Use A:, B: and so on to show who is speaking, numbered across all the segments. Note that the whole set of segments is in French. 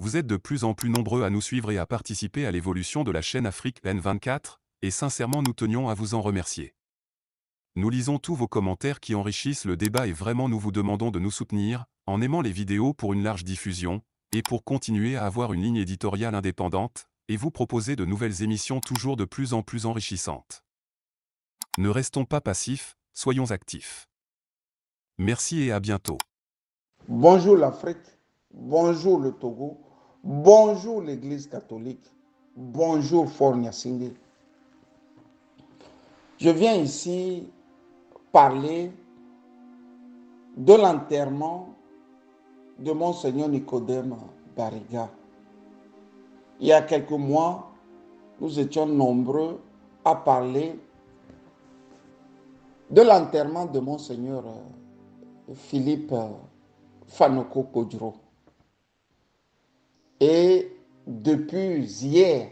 A: Vous êtes de plus en plus nombreux à nous suivre et à participer à l'évolution de la chaîne Afrique N24, et sincèrement nous tenions à vous en remercier. Nous lisons tous vos commentaires qui enrichissent le débat et vraiment nous vous demandons de nous soutenir, en aimant les vidéos pour une large diffusion, et pour continuer à avoir une ligne éditoriale indépendante, et vous proposer de nouvelles émissions toujours de plus en plus enrichissantes. Ne restons pas passifs, soyons actifs. Merci et à bientôt.
B: Bonjour l'Afrique, bonjour le Togo, bonjour l'Église catholique, bonjour Fort Gnassingbé. Je viens ici parler de l'enterrement de Monseigneur Nicodème Bariga. Il y a quelques mois, nous étions nombreux à parler de l'enterrement de Monseigneur Philippe Fanoko Kodjro. Et depuis hier,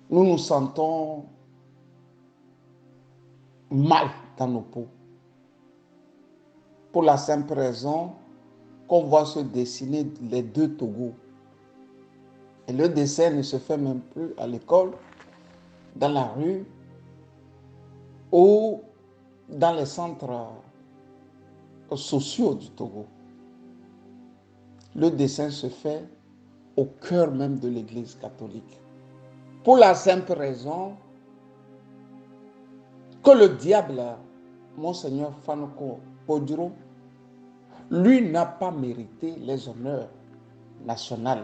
B: nous nous sentons mal dans nos peaux. Pour la simple raison qu'on voit se dessiner les deux Togos. Et le dessin ne se fait même plus à l'école, dans la rue ou dans les centres sociaux du Togo. Le dessin se fait au cœur même de l'Église catholique. Pour la simple raison que le diable, Monseigneur Fanoko Kodjro, lui n'a pas mérité les honneurs nationaux.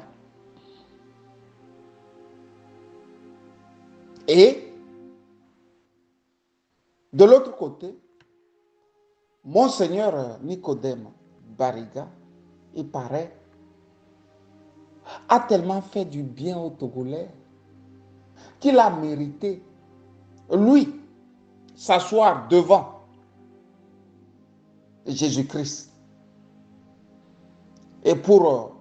B: Et de l'autre côté, Monseigneur Nicodème Bariga, il paraît, a tellement fait du bien aux Togolais qu'il a mérité, lui, s'asseoir devant Jésus-Christ. Et pour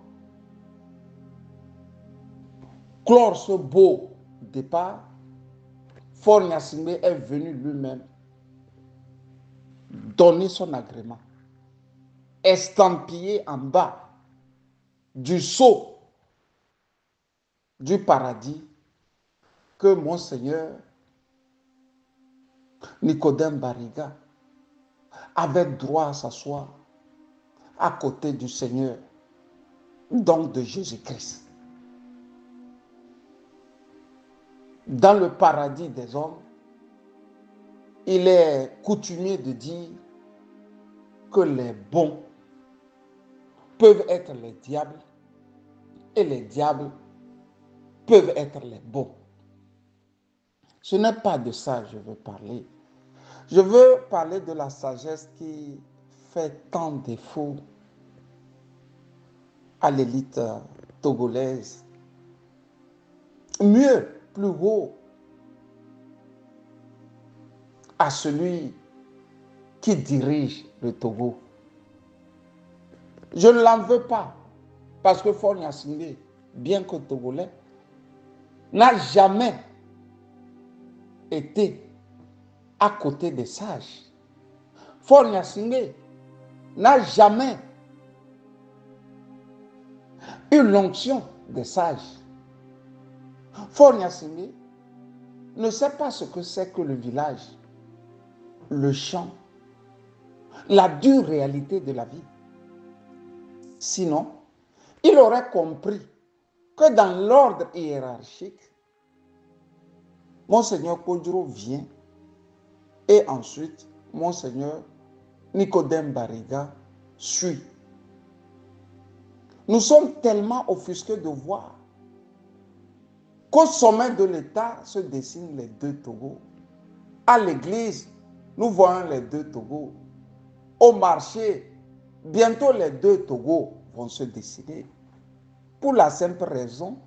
B: clore ce beau départ, Fort Gnassingbé est venu lui-même donner son agrément, estampillé en bas du sceau du paradis que Monseigneur Nicodème Bariga avait droit à s'asseoir à côté du Seigneur, donc de Jésus-Christ. Dans le paradis des hommes, il est coutumier de dire que les bons peuvent être les diables et les diables peuvent être les bons. Ce n'est pas de ça que je veux parler. Je veux parler de la sagesse qui fait tant défaut à l'élite togolaise. Mieux, plus haut, à celui qui dirige le Togo. Je ne l'en veux pas, parce que Fort Gnassingbé, bien que togolais, n'a jamais été à côté des sages. Fort Gnassingbé n'a jamais eu l'onction des sages. Fort Gnassingbé ne sait pas ce que c'est que le village, le champ, la dure réalité de la vie. Sinon, il aurait compris que dans l'ordre hiérarchique, Monseigneur Kodjro vient et ensuite Monseigneur Nicodème Bariga suit. Nous sommes tellement offusqués de voir qu'au sommet de l'État se dessinent les deux Togos. À l'église, nous voyons les deux Togos. Au marché, bientôt les deux Togos vont se dessiner. Pour la simple raison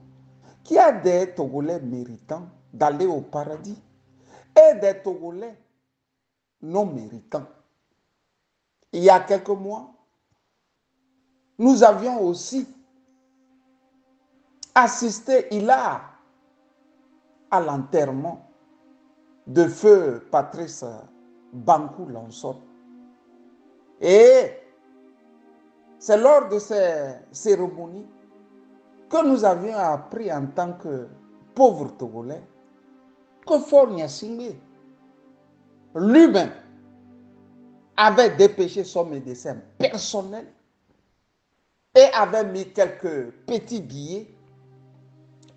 B: qu'il y a des Togolais méritants d'aller au paradis et des Togolais non méritants. Il y a quelques mois, nous avions aussi assisté hilar à l'enterrement de feu Patrice Bankou Lansot. Et C'est lors de ces cérémonies que nous avions appris en tant que pauvres Togolais que Faure Gnassingbé lui-même avait dépêché son médecin personnel et avait mis quelques petits billets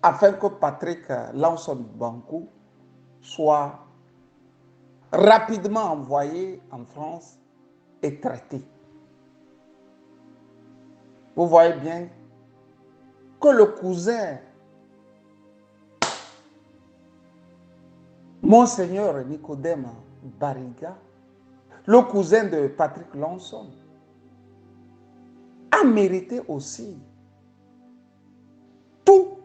B: afin que Patrick Lansson Bankou soit rapidement envoyé en France et traité. Vous voyez bien que le cousin, Monseigneur Nicodème Bariga, le cousin de Patrick Lansson, a mérité aussi tout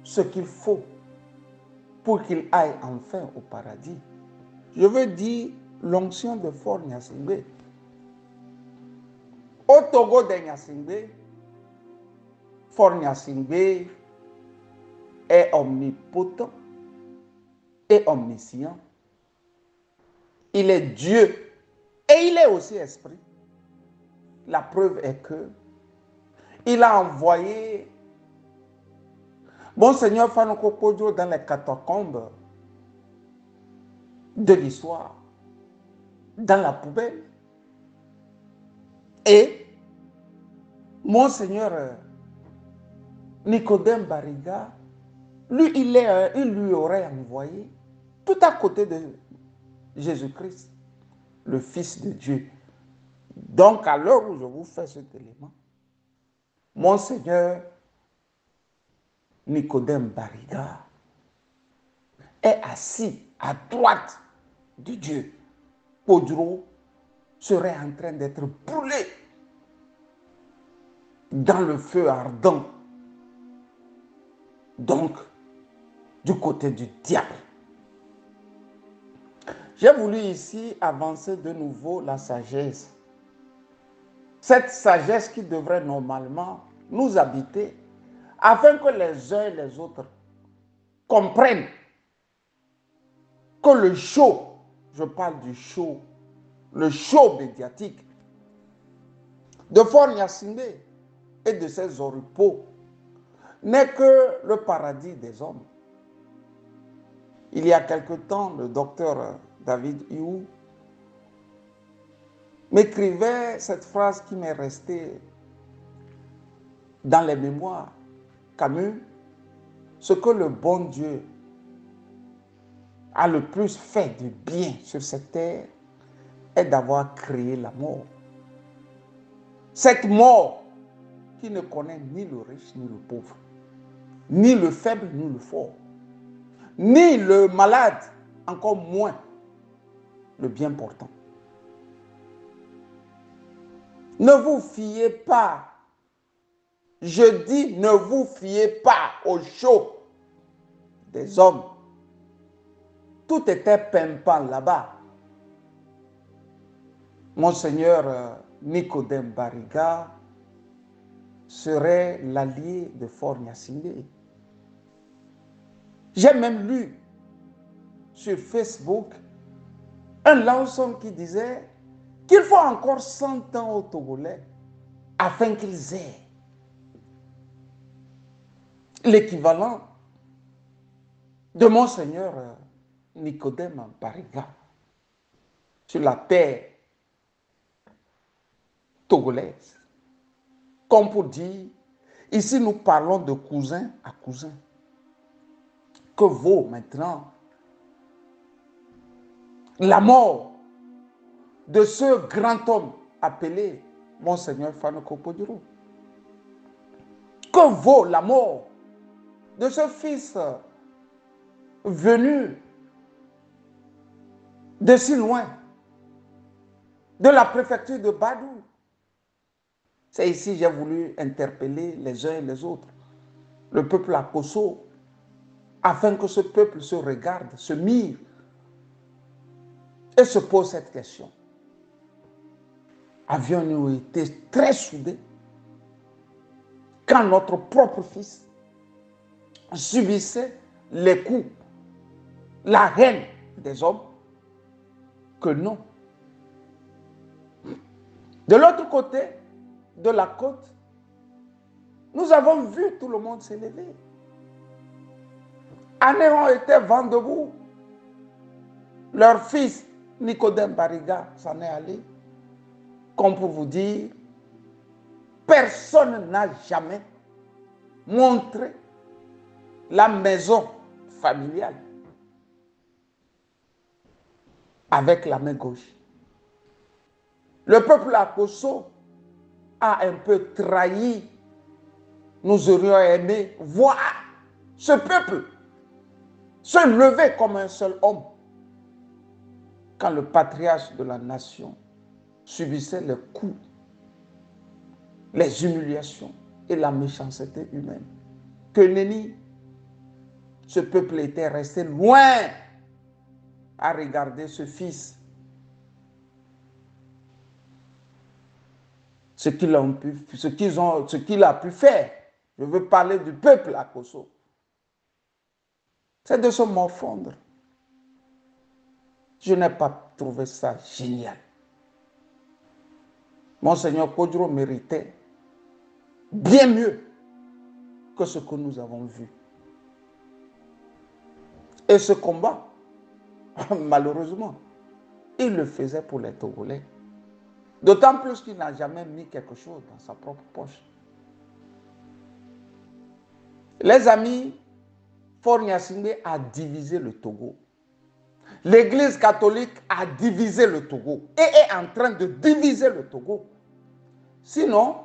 B: ce qu'il faut pour qu'il aille enfin au paradis. Je veux dire l'onction de Faure Gnassingbé. Au Togo de Gnassingbé, Faure Gnassingbé est omnipotent et omniscient. Il est Dieu et il est aussi esprit. La preuve est que il a envoyé Monseigneur Fanoko Kodjo dans les catacombes de l'histoire, dans la poubelle. Et Monseigneur Nicodème Bariga, lui, il lui aurait envoyé tout à côté de Jésus-Christ, le Fils de Dieu. Donc, à l'heure où je vous fais cet élément, Monseigneur Nicodème Bariga est assis à droite de Dieu. Kodjo serait en train d'être brûlé dans le feu ardent. Donc, du côté du diable. J'ai voulu ici avancer de nouveau la sagesse. Cette sagesse qui devrait normalement nous habiter afin que les uns et les autres comprennent que le show, je parle du show, le show médiatique de Faure Gnassingbé et de ses oripeaux n'est que le paradis des hommes. Il y a quelque temps, le docteur David Hume m'écrivait cette phrase qui m'est restée dans les mémoires. Camus, ce que le bon Dieu a le plus fait de bien sur cette terre est d'avoir créé la mort. Cette mort qui ne connaît ni le riche ni le pauvre, ni le faible ni le fort, ni le malade, encore moins le bien portant. Ne vous fiez pas, je dis ne vous fiez pas au show des hommes. Tout était pimpant là-bas. Monseigneur Nicodème Bariga serait l'allié de Faure Gnassingbé. J'ai même lu sur Facebook un Lansson qui disait qu'il faut encore 100 ans aux Togolais afin qu'ils aient l'équivalent de Monseigneur Nicodème Bariga sur la terre togolaise. Comme pour dire, ici nous parlons de cousin à cousin. Que vaut maintenant la mort de ce grand homme appelé Monseigneur Fanoko Kodjo? Que vaut la mort de ce fils venu de si loin, de la préfecture de Badou? C'est ici que j'ai voulu interpeller les uns et les autres, le peuple Akosso, afin que ce peuple se regarde, se mire et se pose cette question. Avions-nous été très soudés quand notre propre fils subissait les coups, la haine des hommes? Que non. De l'autre côté de la côte, nous avons vu tout le monde s'élever. Anéron était vent debout. Leur fils, Nicodème Bariga, s'en est allé. Comme pour vous dire, personne n'a jamais montré la maison familiale avec la main gauche. Le peuple Akoso a un peu trahi. Nous aurions aimé voir ce peuple se lever comme un seul homme quand le patriarche de la nation subissait les coups, les humiliations et la méchanceté humaine. Que nenni, ce peuple était resté loin à regarder ce fils. Ce qu'il a pu faire. Je veux parler du peuple Akoso. C'est de se morfondre. Je n'ai pas trouvé ça génial. Monseigneur Kodjo méritait bien mieux que ce que nous avons vu. Et ce combat, malheureusement, il le faisait pour les Togolais. D'autant plus qu'il n'a jamais mis quelque chose dans sa propre poche. Les amis, Faure Gnassingbé a divisé le Togo. L'Église catholique a divisé le Togo et est en train de diviser le Togo. Sinon,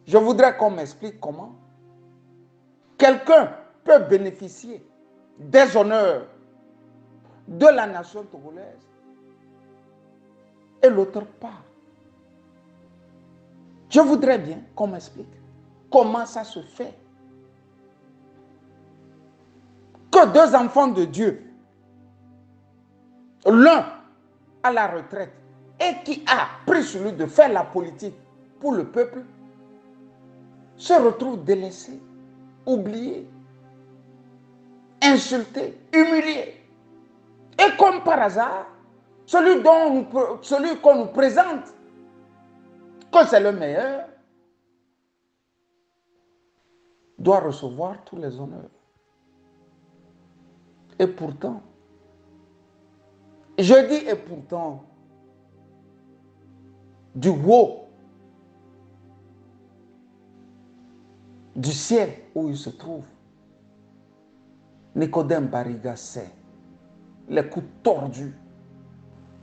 B: je voudrais qu'on m'explique comment quelqu'un peut bénéficier des honneurs de la nation togolaise et l'autre pas. Je voudrais bien qu'on m'explique comment ça se fait que deux enfants de Dieu, l'un à la retraite et qui a pris celui de faire la politique pour le peuple, se retrouve délaissé, oublié, insulté, humilié. Et comme par hasard, celui qu'on nous présente, que c'est le meilleur, doit recevoir tous les honneurs. Et pourtant, je dis et pourtant, du haut du ciel où il se trouve, Nicodème Bariga sait les coups tordus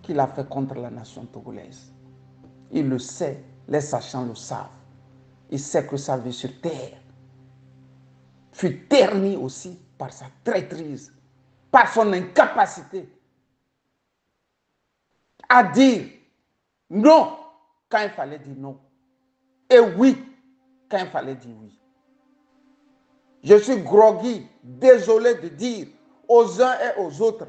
B: qu'il a fait contre la nation togolaise. Il le sait, les sachants le savent. Il sait que sa vie sur terre fut ternie aussi par sa traîtrise, par son incapacité à dire non quand il fallait dire non et oui quand il fallait dire oui. Je suis groggy, désolé de dire aux uns et aux autres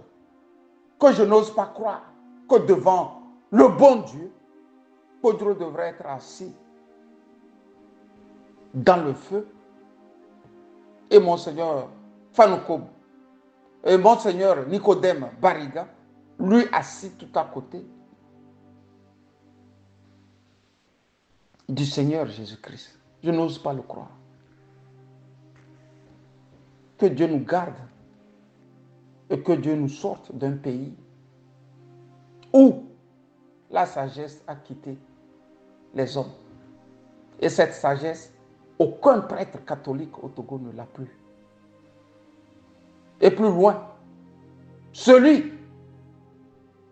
B: que je n'ose pas croire que devant le bon Dieu, Kodjo devrait être assis dans le feu et Monseigneur Fanukob et Monseigneur Nicodème Bariga, lui assis tout à côté du Seigneur Jésus-Christ. Je n'ose pas le croire. Que Dieu nous garde et que Dieu nous sorte d'un pays où la sagesse a quitté les hommes. Et cette sagesse, aucun prêtre catholique au Togo ne l'a plus. Et plus loin, celui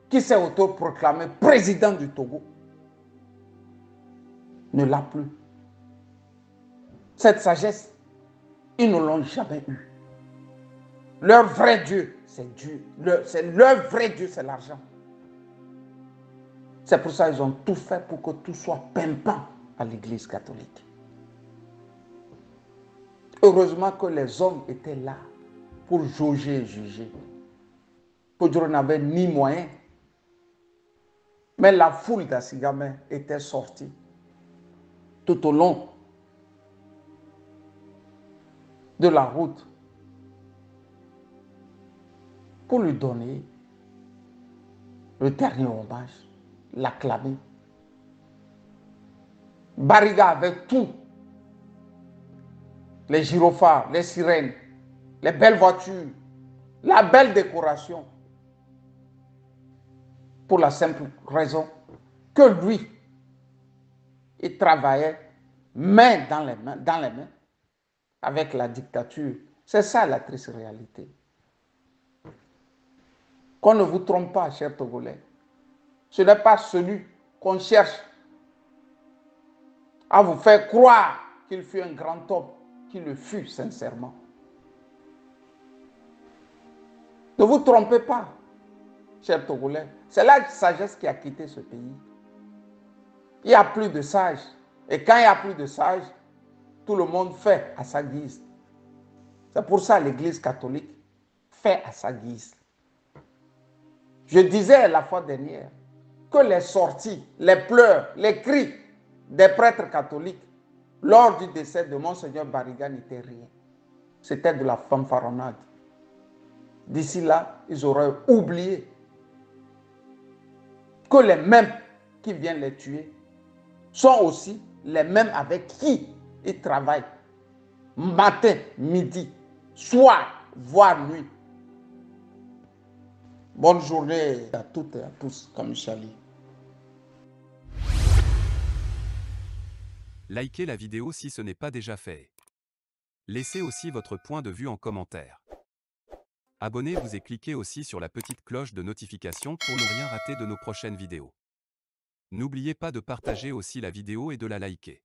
B: qui s'est autoproclamé président du Togo ne l'a plus. Cette sagesse, ils ne l'ont jamais eue. Leur vrai Dieu, c'est Dieu. Leur vrai Dieu, c'est l'argent. C'est pour ça qu'ils ont tout fait pour que tout soit pimpant à l'Église catholique. Heureusement que les hommes étaient là pour jauger et juger. Kodjo n'avait ni moyen. Mais la foule d'Asigamé était sortie tout au long de la route pour lui donner le dernier hommage, l'acclamer. Bariga avait tout. Les gyrophares, les sirènes, les belles voitures, la belle décoration. Pour la simple raison que lui, il travaillait main dans les mains avec la dictature. C'est ça la triste réalité. Qu'on ne vous trompe pas, chers Togolais. Ce n'est pas celui qu'on cherche à vous faire croire qu'il fut un grand homme, qu'il le fut sincèrement. Ne vous trompez pas, chers Togolais. C'est la sagesse qui a quitté ce pays. Il n'y a plus de sages. Et quand il n'y a plus de sages, tout le monde fait à sa guise. C'est pour ça que l'Église catholique fait à sa guise. Je disais la fois dernière que les sorties, les pleurs, les cris des prêtres catholiques lors du décès de Monseigneur Bariga n'étaient rien. C'était de la fanfaronnade. D'ici là, ils auraient oublié que les mêmes qui viennent les tuer sont aussi les mêmes avec qui ils travaillent matin, midi, soir, voire nuit. Bonne journée à toutes et à tous, comme Chali.
A: Likez la vidéo si ce n'est pas déjà fait. Laissez aussi votre point de vue en commentaire. Abonnez-vous et cliquez aussi sur la petite cloche de notification pour ne rien rater de nos prochaines vidéos. N'oubliez pas de partager aussi la vidéo et de la liker.